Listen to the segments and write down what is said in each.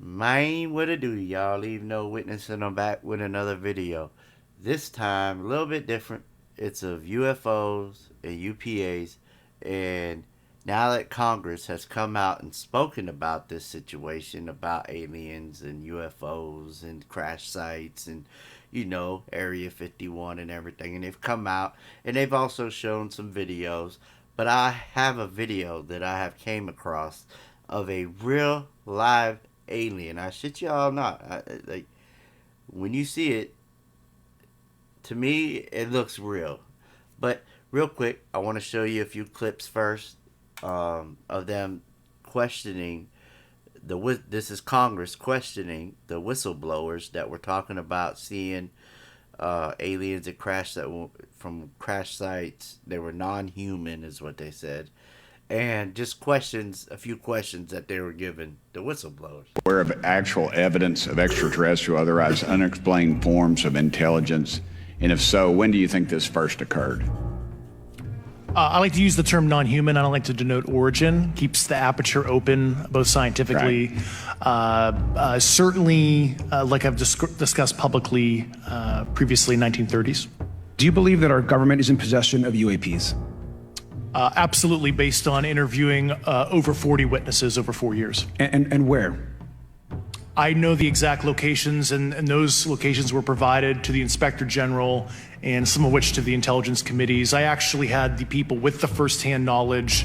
Man, what it do, y'all? Leave no witness, and I'm back with another video. This time, a little bit different. It's of UFOs and UPAs, and now that Congress has come out and spoken about this situation, about aliens and UFOs and crash sites and, Area 51 and everything, and they've come out, and they've also shown some videos, but I have a video that I have came across of a real live alien. I shit y'all not. Like, when you see it, to me, it looks real. But real quick, I want to show you a few clips first of them questioning this is Congress questioning the whistleblowers that were talking about seeing aliens that crashed from crash sites. They were non-human, is what they said. And just a few questions that they were given the whistleblowers. Aware of actual evidence of extraterrestrial, otherwise unexplained forms of intelligence? And if so, when do you think this first occurred? I like to use the term non-human. I don't like to denote origin. Keeps the aperture open, both scientifically. Right. Certainly, like I've discussed publicly previously, 1930s. Do you believe that our government is in possession of UAPs? Absolutely, based on interviewing over 40 witnesses over 4 years. And where? I know the exact locations, and those locations were provided to the Inspector General, and some of which to the intelligence committees. I actually had the people with the firsthand knowledge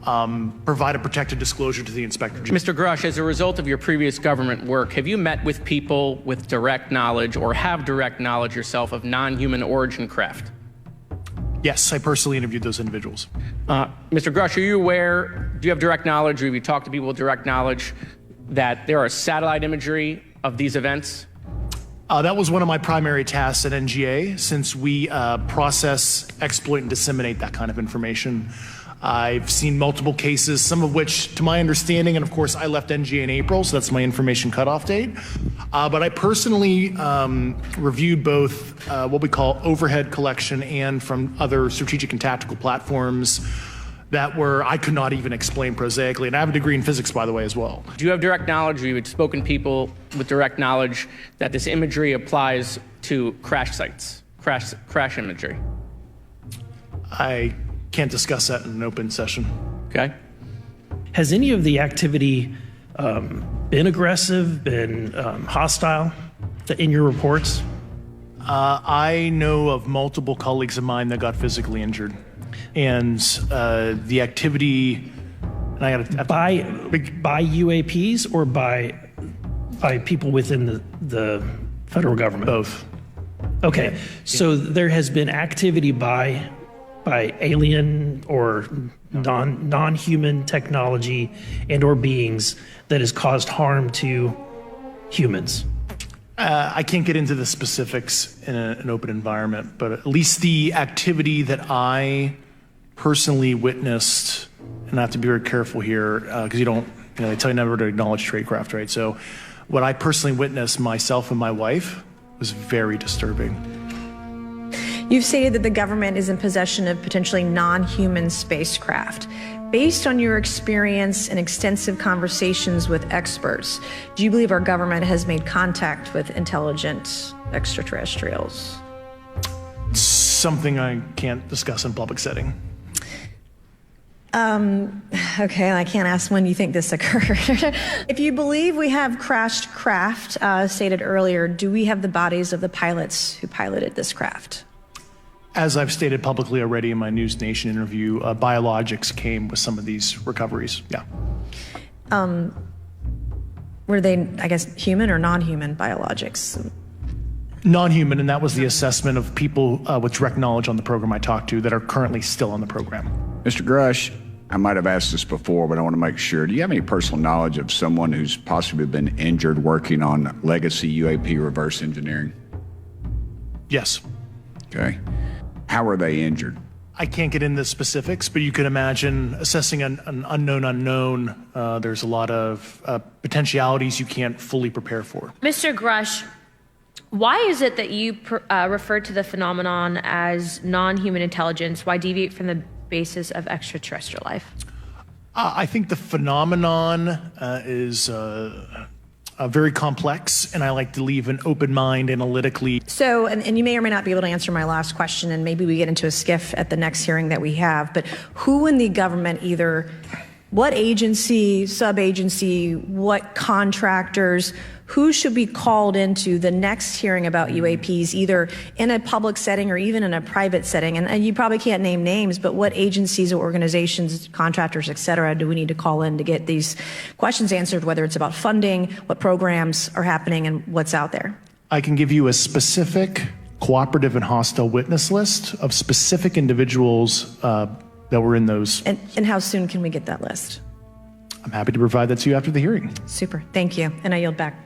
provide a protected disclosure to the Inspector General. Mr. Grush, as a result of your previous government work, have you met with people with direct knowledge or have direct knowledge yourself of non-human origin craft? Yes, I personally interviewed those individuals. Mr. Grush, are you aware, do you have direct knowledge, or have you talked to people with direct knowledge that there are satellite imagery of these events? That was one of my primary tasks at NGA, since we process, exploit, and disseminate that kind of information. I've seen multiple cases, some of which, to my understanding, and of course I left NGA in April, so that's my information cutoff date. But I personally reviewed both what we call overhead collection and from other strategic and tactical platforms that I could not even explain prosaically. And I have a degree in physics, by the way, as well. Do you have direct knowledge, or you had spoken to people with direct knowledge that this imagery applies to crash sites, crash imagery? I can't discuss that in an open session. Okay. Has any of the activity been aggressive, been hostile in your reports? I know of multiple colleagues of mine that got physically injured. And the activity, and I got by UAPs or by people within the federal government? Both. Okay, so there has been activity by alien or non-human technology and or beings that has caused harm to humans. I can't get into the specifics in an open environment, but at least the activity that I personally witnessed, and I have to be very careful here because they tell you never to acknowledge tradecraft, right? So what I personally witnessed myself and my wife was very disturbing. You've stated that the government is in possession of potentially non-human spacecraft. Based on your experience and extensive conversations with experts, do you believe our government has made contact with intelligent extraterrestrials? Something I can't discuss in public setting. Okay, I can't ask when you think this occurred. If you believe we have crashed craft, stated earlier, do we have the bodies of the pilots who piloted this craft? As I've stated publicly already in my News Nation interview, biologics came with some of these recoveries, yeah. Were they, I guess, human or non-human biologics? Non-human, and that was the assessment of people with direct knowledge on the program I talked to that are currently still on the program. Mr. Grush, I might have asked this before, but I want to make sure. Do you have any personal knowledge of someone who's possibly been injured working on legacy UAP reverse engineering? Yes. Okay. How are they injured? I can't get into specifics, but you can imagine assessing an unknown unknown. There's a lot of potentialities you can't fully prepare for. Mr. Grush, why is it that you refer to the phenomenon as non-human intelligence? Why deviate from the basis of extraterrestrial life? I think the phenomenon is very complex, and I like to leave an open mind analytically. So, and you may or may not be able to answer my last question, and maybe we get into a skiff at the next hearing that we have, but who in the government, either what agency, sub-agency, what contractors, who should be called into the next hearing about UAPs, either in a public setting or even in a private setting? And you probably can't name names, but what agencies or organizations, contractors, et cetera, do we need to call in to get these questions answered, whether it's about funding, what programs are happening, and what's out there? I can give you a specific cooperative and hostile witness list of specific individuals that were in those. And how soon can we get that list? I'm happy to provide that to you after the hearing. Super. Thank you. And I yield back.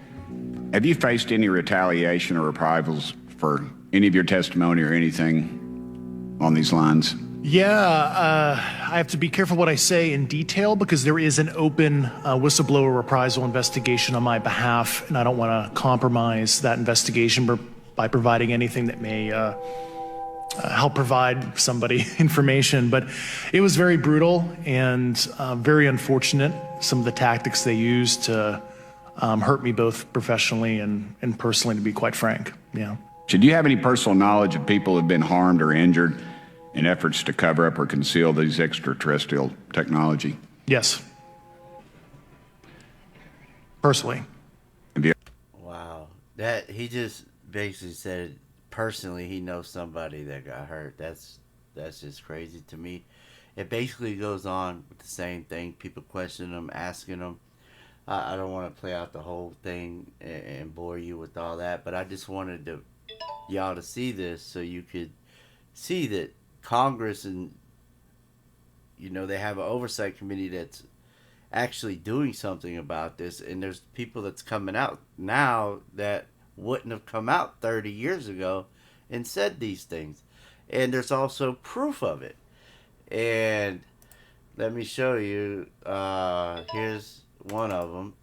Have you faced any retaliation or reprisals for any of your testimony or anything on these lines? Yeah, I have to be careful what I say in detail because there is an open whistleblower reprisal investigation on my behalf, and I don't want to compromise that investigation by providing anything that may help provide somebody information. But it was very brutal and very unfortunate, some of the tactics they used to hurt me both professionally and personally, to be quite frank. Yeah. Should you have any personal knowledge of people who have been harmed or injured in efforts to cover up or conceal these extraterrestrial technology? Yes. Personally. Wow. That he just basically said personally he knows somebody that got hurt. That's just crazy to me. It basically goes on with the same thing. People question him, asking him. I don't want to play out the whole thing and bore you with all that, but I just wanted y'all to see this so you could see that Congress and, they have an oversight committee that's actually doing something about this, and there's people that's coming out now that wouldn't have come out 30 years ago and said these things. And there's also proof of it. And let me show you. Here's one of them.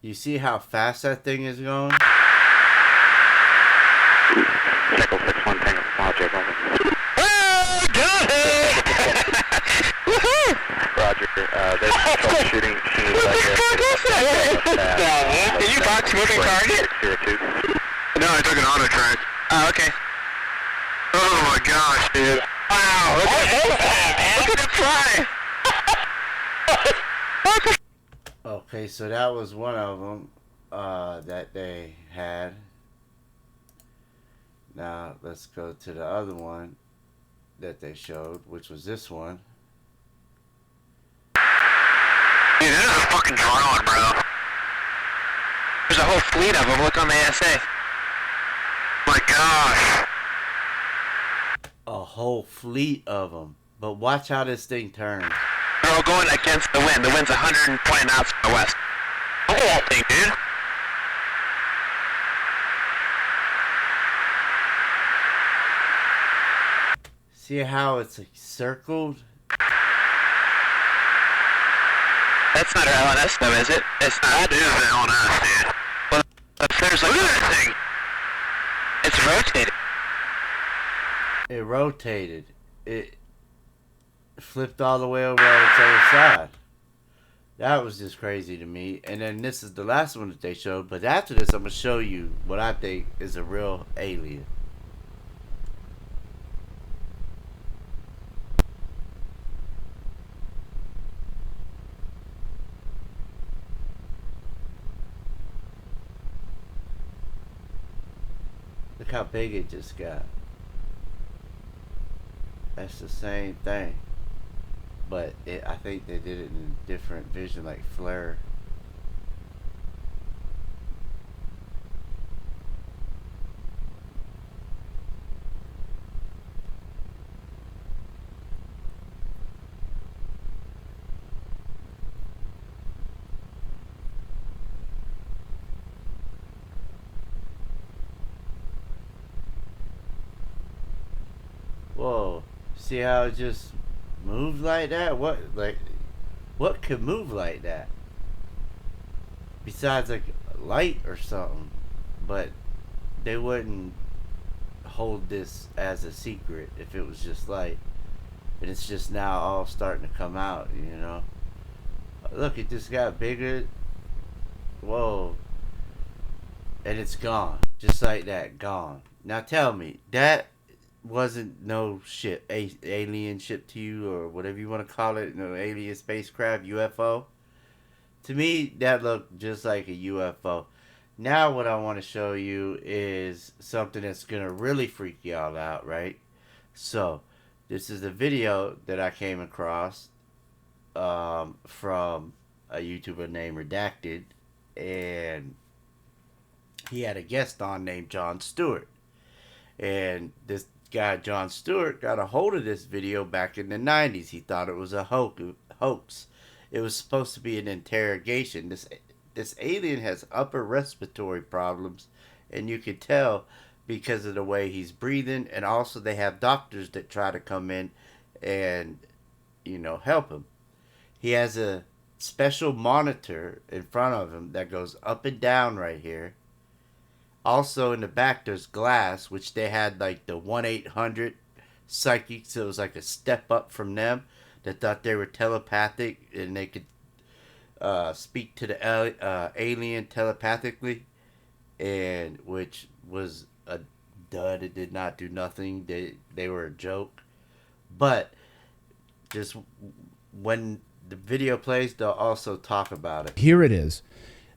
You see how fast that thing is going? Echo 6-1, Tango, Project, over. Roger, there's troubleshooting. Did you box moving target? No, I took an auto track. Oh, okay. Oh my gosh, dude. Wow, look at it fly! Okay, so that was one of them that they had. Now, let's go to the other one that they showed, which was this one. Dude, that is a fucking drone, bro. There's a whole fleet of them. Look on the ASA. My gosh. A whole fleet of them. But watch how this thing turns. They're all going against the wind. The wind's 120 knots from the west. Look at that thing, dude. See how it's like circled? That's not our LNS though, is it? It's not. That is the LNS, dude. Well, if there's like... Look at that thing. It's rotated. It rotated. It flipped all the way over on its other side. That was just crazy to me. And then this is the last one that they showed. But after this, I'm going to show you what I think is a real alien. Look how big it just got. That's the same thing. But I think they did it in a different vision, like flare. Whoa. See how it just moved like that? What could move like that? Besides like light or something. But they wouldn't hold this as a secret if it was just light. And it's just now all starting to come out, you know. Look, it just got bigger. Whoa. And it's gone. Just like that, gone. Now tell me, that wasn't no ship, alien ship to you, or whatever you want to call it, no alien spacecraft, UFO? To me, that looked just like a UFO. Now what I want to show you is something that's going to really freak y'all out, right? So, this is a video that I came across from a YouTuber named Redacted, and he had a guest on named Jon Stewart. And this guy, Jon Stewart, got a hold of this video back in the 90s. He thought it was a hoax. It was supposed to be an interrogation. This alien has upper respiratory problems, and you could tell because of the way he's breathing. And also, they have doctors that try to come in and, you know, help him. He has a special monitor in front of him that goes up and down right here. Also, in the back, there's glass, which they had like the 1-800 psychics. So it was like a step up from them that thought they were telepathic and they could speak to the alien telepathically, and which was a dud. It did not do nothing. They were a joke. But just when the video plays, they'll also talk about it. Here it is.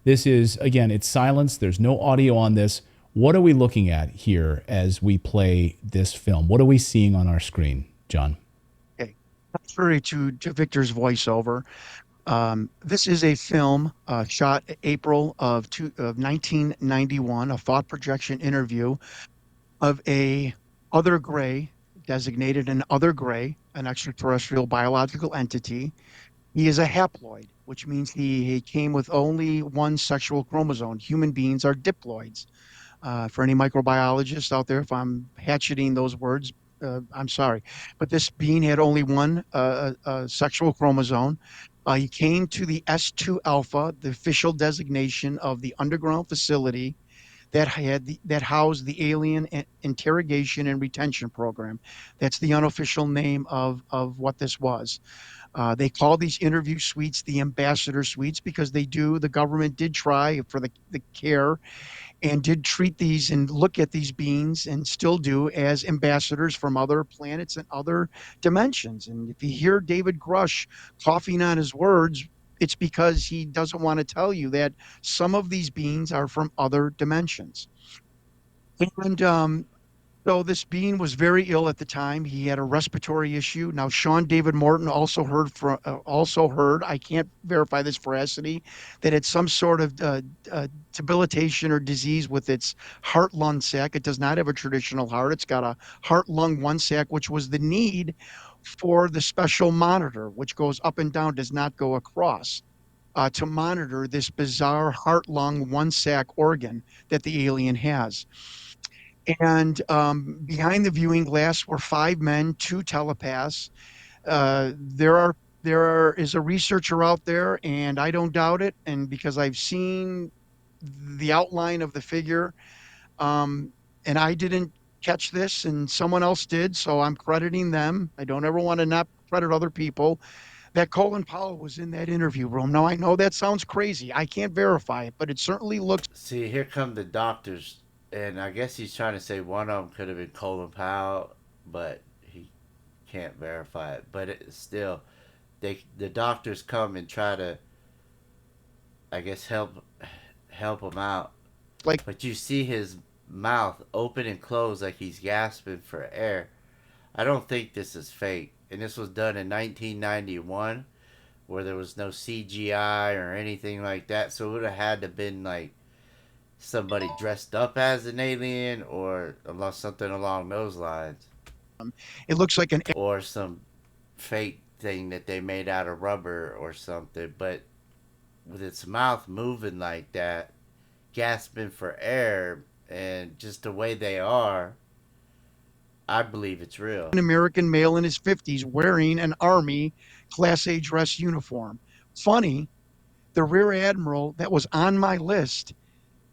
This is, again, it's silence. There's no audio on this. What are we looking at here as we play this film? What are we seeing on our screen, John? Okay. Contrary to Victor's voiceover, this is a film shot April of 1991, a thought projection interview of a other gray, designated an other gray, an extraterrestrial biological entity. He is a haploid, which means he came with only one sexual chromosome. Human beings are diploids. For any microbiologists out there, if I'm hatcheting those words, I'm sorry. But this being had only one sexual chromosome. He came to the S2 alpha, the official designation of the underground facility that housed the alien interrogation and retention program. That's the unofficial name of what this was. They call these interview suites the ambassador suites because the government did try for the care and did treat these and look at these beings, and still do, as ambassadors from other planets and other dimensions. And if you hear David Grush coughing on his words, it's because he doesn't want to tell you that some of these beings are from other dimensions. And so this being was very ill at the time. He had a respiratory issue. Now, Sean David Morton also heard, I can't verify this veracity, that it's some sort of debilitation or disease with its heart-lung sac. It does not have a traditional heart. It's got a heart-lung one sac, which was the need for the special monitor, which goes up and down, does not go across, to monitor this bizarre heart-lung one sac organ that the alien has. And behind the viewing glass were 5 men, 2 telepaths. There is a researcher out there, and I don't doubt it. And because I've seen the outline of the figure, and I didn't catch this, and someone else did, so I'm crediting them. I don't ever want to not credit other people. That Colin Powell was in that interview room. Now, I know that sounds crazy. I can't verify it, but it certainly looks. See, here come the doctors. And I guess he's trying to say one of them could have been Colin Powell, but he can't verify it. But still, the doctors come and try to, I guess, help him out. But you see his mouth open and close like he's gasping for air. I don't think this is fake. And this was done in 1991, where there was no CGI or anything like that. So it would have had to been like somebody dressed up as an alien, or something along those lines. It looks like or some fake thing that they made out of rubber or something. But with its mouth moving like that, gasping for air, and just the way they are, I believe it's real. An American male in his 50s wearing an Army Class A dress uniform. Funny, the Rear Admiral that was on my list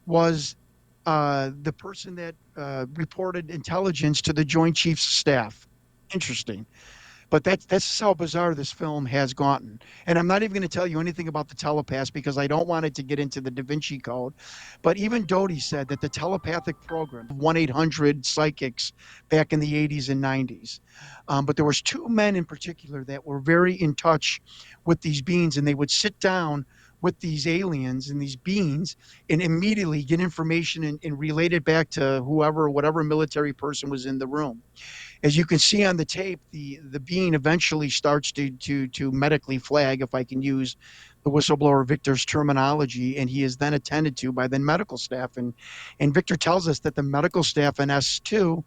was the person that reported intelligence to the Joint Chiefs of Staff. Interesting. But that's how bizarre this film has gotten. And I'm not even going to tell you anything about the telepaths because I don't want it to get into the Da Vinci Code. But even Doty said that the telepathic program, 1-800 psychics back in the 80s and 90s. But there was two men in particular that were very in touch with these beings, and they would sit down with these aliens and these beings and immediately get information and relate it back to whoever, whatever military person was in the room. As you can see on the tape, the being eventually starts to medically flag, if I can use the whistleblower Victor's terminology, and he is then attended to by the medical staff. And Victor tells us that the medical staff in S2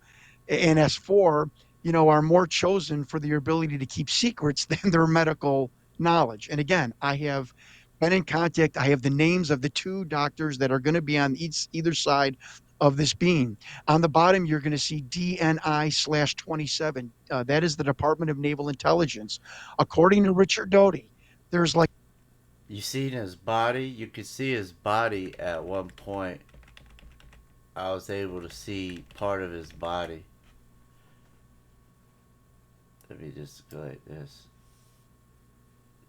and S4, are more chosen for their ability to keep secrets than their medical knowledge. And again, I have been in contact. I have the names of the two doctors that are going to be on either side of this being. On the bottom, you're going to see DNI/27. That is the Department of Naval Intelligence. According to Richard Doty, there's like. You seen his body? You could see his body at one point. I was able to see part of his body. Let me just go like this.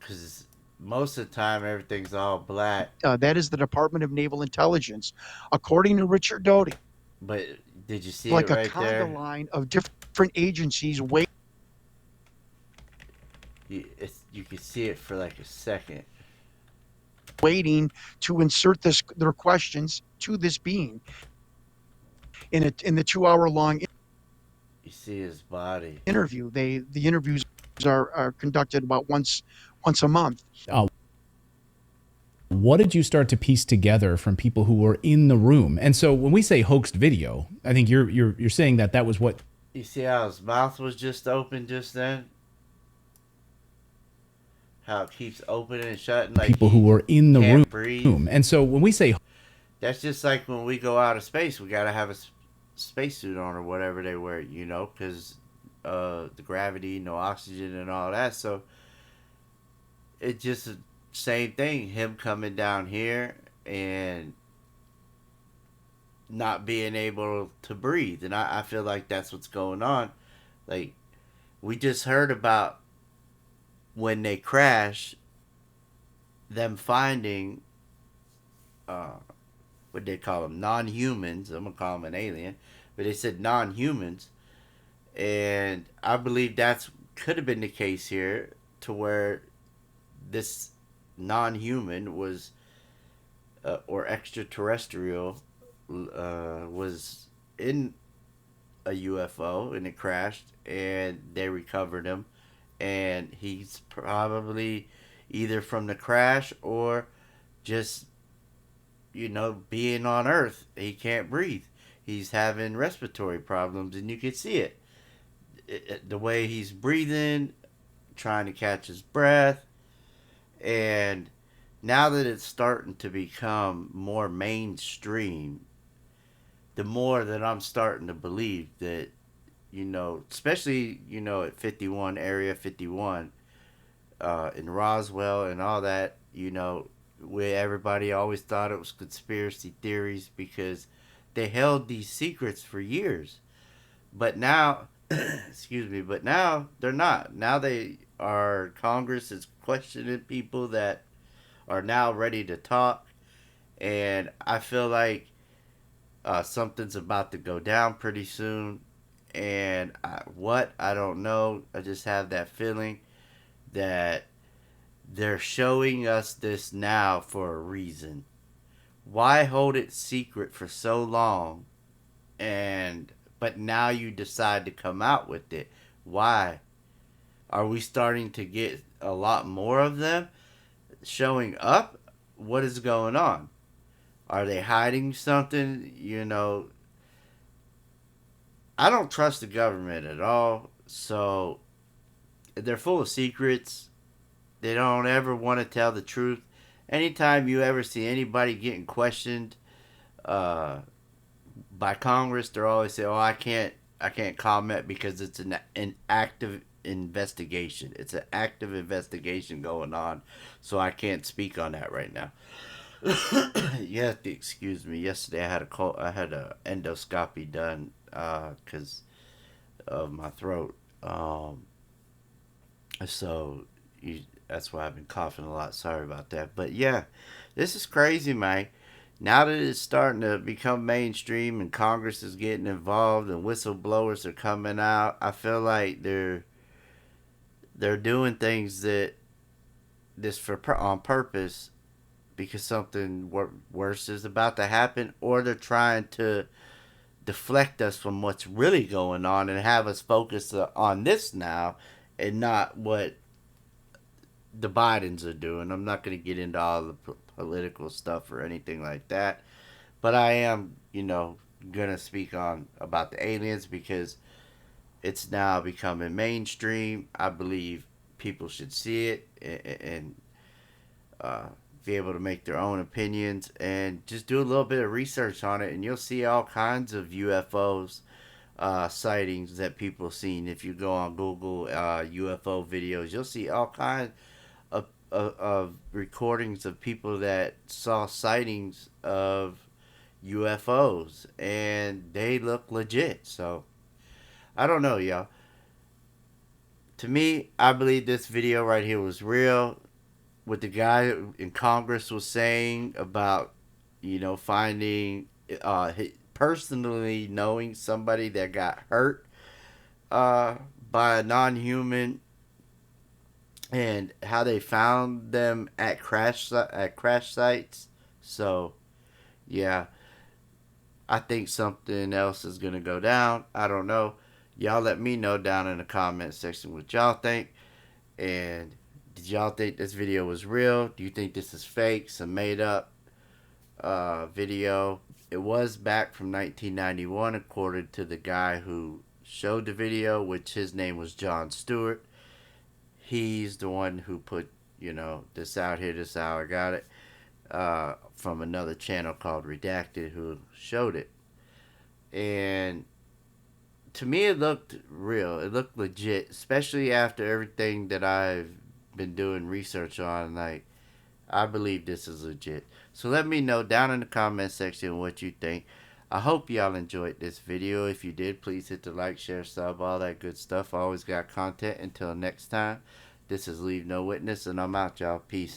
Because most of the time, everything's all black. That is the Department of Naval Intelligence. According to Richard Doty. But did you see like it right a conga there? line of different agencies waiting. You could see it for like a second. Waiting to insert their questions to this being in the 2-hour long You see his body. interview. The interviews are conducted about once a month. What did you start to piece together from people who were in the room? And so when we say hoaxed video, I think you're saying that was what. You see how his mouth was just open just then? How it keeps opening and shutting, like people who were in the room. Breathe. And so when we say, that's just like when we go out of space, we gotta have a spacesuit on or whatever they wear, because the gravity, no oxygen, and all that. So it's just the same thing. Him coming down here and not being able to breathe, and I feel like that's what's going on. Like, we just heard about when they crash, them finding what they call them, non-humans. I'm gonna call them an alien, but they said non-humans, and I believe that's could have been the case here, to where this non-human was or extraterrestrial was in a UFO and it crashed, and they recovered him, and he's probably either from the crash or just being on Earth. He can't breathe. He's having respiratory problems, and you can see it. The way he's breathing, trying to catch his breath. And now that it's starting to become more mainstream, the more that I'm starting to believe that, especially, at 51, Area 51, in Roswell and all that, where everybody always thought it was conspiracy theories because they held these secrets for years. But now, but now they're not. Now Congress is questioning people that are now ready to talk. And I feel like something's about to go down pretty soon. And I don't know. I just have that feeling that they're showing us this now for a reason. Why hold it secret for so long, but now you decide to come out with it? Why? Are we starting to get a lot more of them showing up? What is going on? Are they hiding something? I don't trust the government at all. So they're full of secrets. They don't ever want to tell the truth. Anytime you ever see anybody getting questioned by Congress, they're always say, "Oh, I can't comment because it's an active investigation. It's an active investigation going on, so I can't speak on that right now." Yeah, excuse me. Yesterday I had a cold, I had a endoscopy done because of my throat. So that's why I've been coughing a lot. Sorry about that. But yeah, this is crazy, man. Now that it's starting to become mainstream and Congress is getting involved and whistleblowers are coming out, I feel like they're doing things that this for on purpose because something worse is about to happen, or they're trying to deflect us from what's really going on and have us focus on this now and not what the Bidens are doing. I'm not going to get into all the political stuff or anything like that, but I am, going to speak on about the aliens because it's now becoming mainstream. I believe people should see it and uh, be able to make their own opinions and just do a little bit of research on it, and you'll see all kinds of UFOs sightings that people seen. If you go on Google UFO videos, you'll see all kinds of recordings of people that saw sightings of UFOs, and they look legit. So I don't know, y'all. To me, I believe this video right here was real. What the guy in Congress was saying about, finding, personally knowing somebody that got hurt by a non-human, and how they found them at crash sites. So, yeah, I think something else is gonna go down. I don't know. Y'all let me know down in the comment section what y'all think. And did y'all think this video was real? Do you think this is fake, some made up video? It was back from 1991, according to the guy who showed the video, which his name was John Stewart. He's the one who put, this out here. This is how I got it from another channel called Redacted, who showed it. And to me, it looked real. It looked legit, especially after everything that I've been doing research on. Like, I believe this is legit. So let me know down in the comment section what you think. I hope y'all enjoyed this video. If you did, please hit the like, share, sub, all that good stuff. I always got content. Until next time, this is Leave No Witness, and I'm out, y'all. Peace.